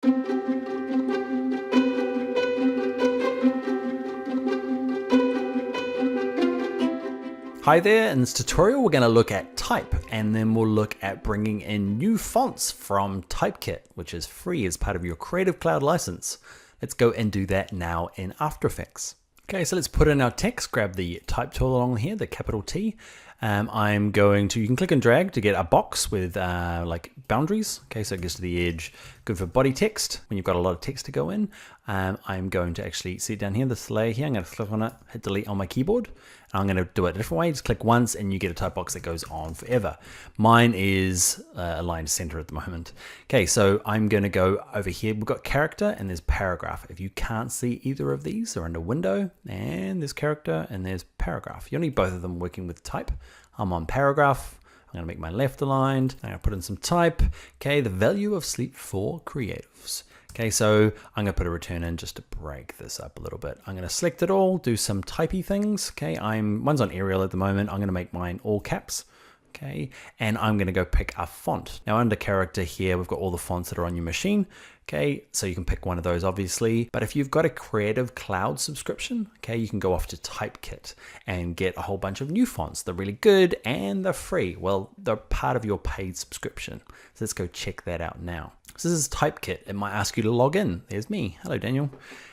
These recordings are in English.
Hi there, in this tutorial we're going to look at type, and then we'll look at bringing in new fonts from TypeKit, which is free as part of your Creative Cloud license. Let's go and do that now in After Effects. Okay, so let's put in our text, grab the type tool along here, the capital T. I'm going to, you can click and drag to get a box with like boundaries. Okay, so it gets to the edge, good for body text when you've got a lot of text to go in. I'm going to actually see down here, this layer here, I'm going to click on it, hit delete on my keyboard. I'm going to do it a different way, just click once and you get a type box that goes on forever. Mine is aligned center at the moment. Okay, so I'm going to go over here. We've got character and there's paragraph. If you can't see either of these, they're under window and there's character and there's paragraph. You'll need both of them working with type. I'm on paragraph. I'm going to make my left aligned. I'm going to put in some type. Okay, the value of sleep for creatives. Okay, so I'm going to put a return in just to break this up a little bit. I'm going to select it all, do some typey things. Okay, one's on Arial at the moment. I'm going to make mine all caps. Okay, and I'm going to go pick a font. Now under character here, we've got all the fonts that are on your machine. Okay, so you can pick one of those obviously, but if you've got a Creative Cloud subscription, okay, you can go off to TypeKit and get a whole bunch of new fonts. They're really good and they're free. Well, they're part of your paid subscription. So let's go check that out now. So this is TypeKit. It might ask you to log in. There's me. Hello, Daniel.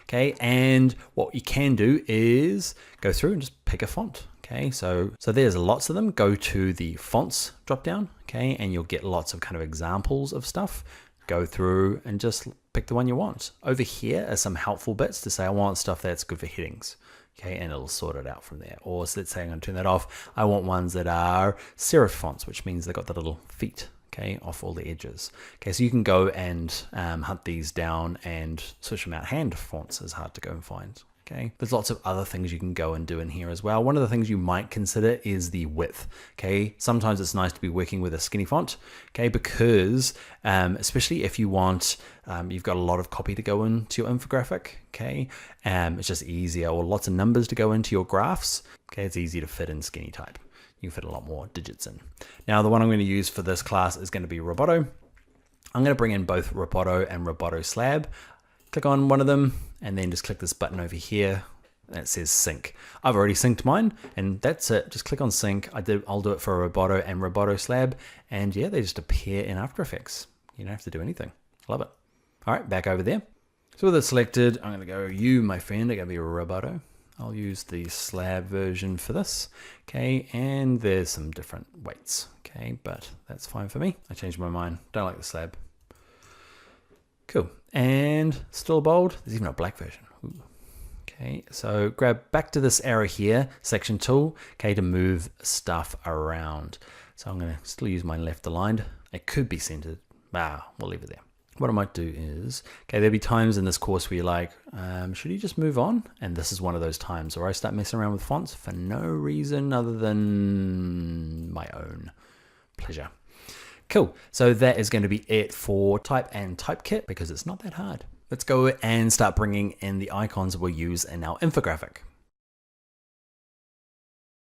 Okay, and what you can do is go through and just pick a font. Okay, so there's lots of them. Go to the fonts drop down, okay, and you'll get lots of kind of examples of stuff. Go through and just pick the one you want. Over here are some helpful bits to say I want stuff that's good for headings. Okay, and it'll sort it out from there. Or so let's say I'm going to turn that off. I want ones that are serif fonts, which means they've got the little feet, okay, off all the edges. Okay, so you can go and hunt these down and switch them out. Hand fonts is hard to go and find. Okay, there's lots of other things you can go and do in here as well. One of the things you might consider is the width. Okay, sometimes it's nice to be working with a skinny font. Okay, because especially if you want, you've got a lot of copy to go into your infographic. Okay, it's just easier, or lots of numbers to go into your graphs. Okay, it's easy to fit in skinny type. You can fit a lot more digits in. Now, the one I'm going to use for this class is going to be Roboto. I'm going to bring in both Roboto and Roboto Slab. Click on one of them and then just click this button over here that says sync. I've already synced mine and that's it. Just click on sync. I'll do it for Roboto and Roboto Slab, and yeah, they just appear in After Effects. You don't have to do anything. Love it. All right, back over there. So with it selected, I'm going to go, you, my friend, are going to be Roboto. I'll use the slab version for this. Okay, and there's some different weights. Okay, but that's fine for me. I changed my mind. Don't like the slab. Cool. And still bold. There's even a black version. Ooh. Okay, so grab back to this arrow here, selection tool, okay, to move stuff around. So I'm going to still use my left aligned. It could be centered. We'll leave it there. What I might do is, okay, there'll be times in this course where you're like, should you just move on? And this is one of those times where I start messing around with fonts for no reason other than my own pleasure. Cool, so that is going to be it for type and TypeKit because it's not that hard. Let's go and start bringing in the icons we'll use in our infographic.